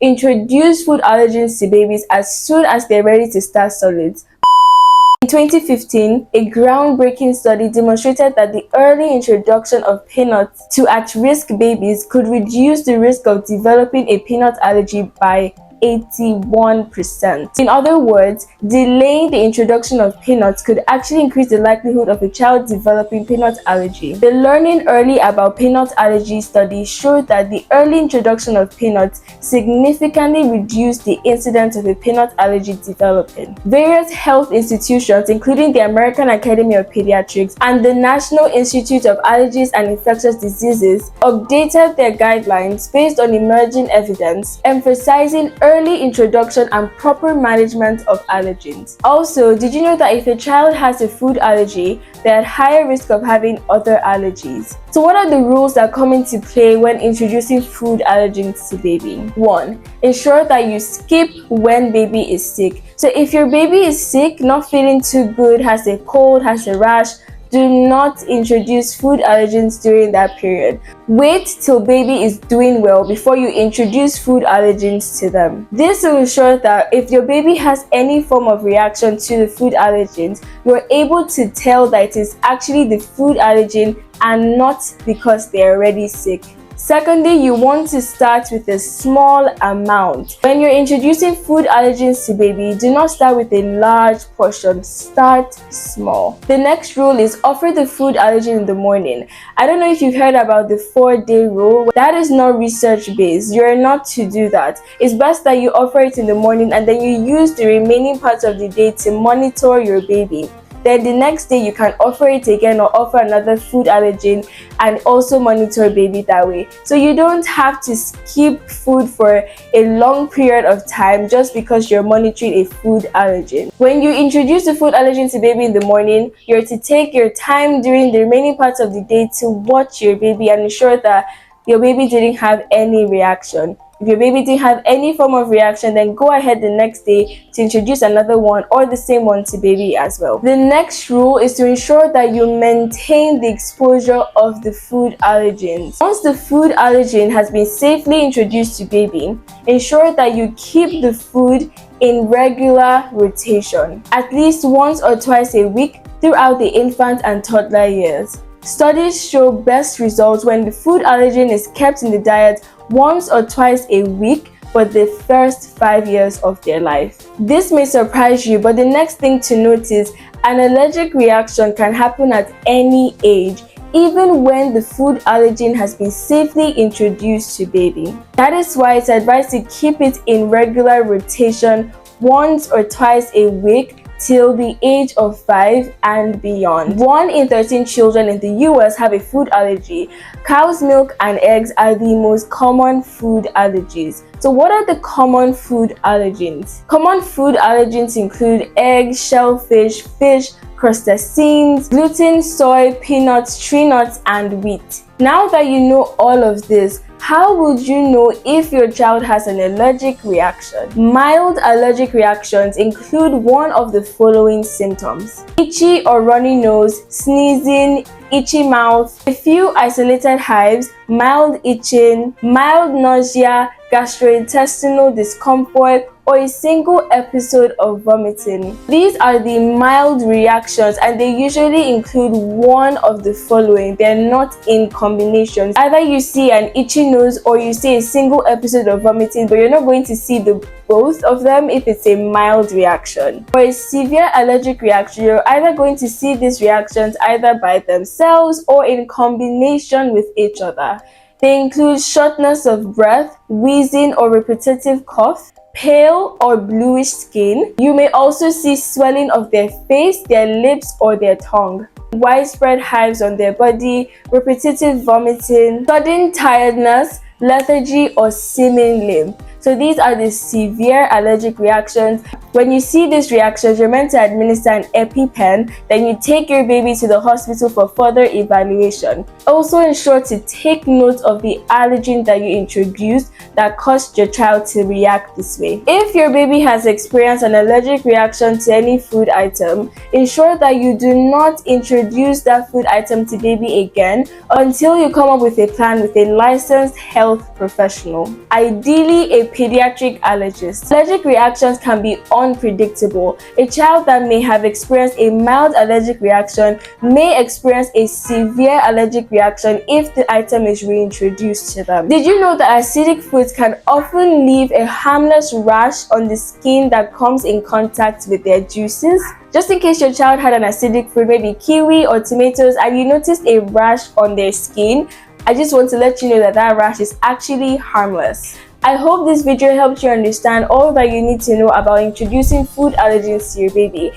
introduce food allergens to babies as soon as they're ready to start solids. In 2015, a groundbreaking study demonstrated that the early introduction of peanuts to at-risk babies could reduce the risk of developing a peanut allergy by 81%. In other words, delaying the introduction of peanuts could actually increase the likelihood of a child developing peanut allergy. The Learning Early About Peanut Allergy study showed that the early introduction of peanuts significantly reduced the incidence of a peanut allergy developing. Various health institutions, including the American Academy of Pediatrics and the National Institute of Allergies and Infectious Diseases, updated their guidelines based on emerging evidence, emphasizing early introduction and proper management of allergens. Also, did you know that if a child has a food allergy, they're at higher risk of having other allergies? So what are the rules that come into play when introducing food allergens to baby? 1. Ensure that you skip when baby is sick. So if your baby is sick, not feeling too good, has a cold, has a rash, do not introduce food allergens during that period. Wait till baby is doing well before you introduce food allergens to them. This will ensure that if your baby has any form of reaction to the food allergens, you're able to tell that it is actually the food allergen and not because they're already sick. Secondly, you want to start with a small amount. When you're introducing food allergens to baby, do not start with a large portion. Start small. The next rule is offer the food allergen in the morning. I don't know if you've heard about the 4-day rule. That is not research-based. You're not to do that. It's best that you offer it in the morning and then you use the remaining parts of the day to monitor your baby. Then the next day you can offer it again or offer another food allergen and also monitor baby that way. So you don't have to skip food for a long period of time just because you're monitoring a food allergen. When you introduce the food allergen to baby in the morning, you're to take your time during the remaining parts of the day to watch your baby and ensure that your baby didn't have any reaction. If your baby didn't have any form of reaction, then go ahead the next day to introduce another one or the same one to baby as well. The next rule is to ensure that you maintain the exposure of the food allergens. Once the food allergen has been safely introduced to baby, ensure that you keep the food in regular rotation, at least once or twice a week throughout the infant and toddler years. Studies show best results when the food allergen is kept in the diet once or twice a week for the first 5 years of their life. This may surprise you, but the next thing to note is an allergic reaction can happen at any age, even when the food allergen has been safely introduced to baby. That is why it's advised to keep it in regular rotation once or twice a week till the age of 5 and beyond. 1 in 13 children in the US have a food allergy. Cow's milk and eggs are the most common food allergies. So what are the common food allergens? Common food allergens include eggs, shellfish, fish, crustaceans, gluten, soy, peanuts, tree nuts, and wheat. Now that you know all of this, how would you know if your child has an allergic reaction? Mild allergic reactions include one of the following symptoms: itchy or runny nose, sneezing, itchy mouth, a few isolated hives, mild itching, mild nausea, gastrointestinal discomfort, or a single episode of vomiting. These are the mild reactions and they usually include one of the following. They're not in combinations. Either you see an itchy nose or you see a single episode of vomiting, but you're not going to see the both of them if it's a mild reaction. For a severe allergic reaction, you're either going to see these reactions either by themselves or in combination with each other. They include shortness of breath, wheezing or repetitive cough, pale or bluish skin. You may also see swelling of their face, their lips, or their tongue, widespread hives on their body, repetitive vomiting, sudden tiredness, lethargy, or seeming limp. So these are the severe allergic reactions. When you see these reactions, you're meant to administer an EpiPen. Then you take your baby to the hospital for further evaluation. Also ensure to take note of the allergen that you introduced that caused your child to react this way. If your baby has experienced an allergic reaction to any food item, ensure that you do not introduce that food item to baby again until you come up with a plan with a licensed health professional. Ideally, a pediatric allergist. Allergic reactions can be unpredictable. A child that may have experienced a mild allergic reaction may experience a severe allergic reaction if the item is reintroduced to them. Did you know that acidic foods can often leave a harmless rash on the skin that comes in contact with their juices? Just in case your child had an acidic fruit, maybe kiwi or tomatoes, and you noticed a rash on their skin, I just want to let you know that that rash is actually harmless. I hope this video helped you understand all that you need to know about introducing food allergens to your baby.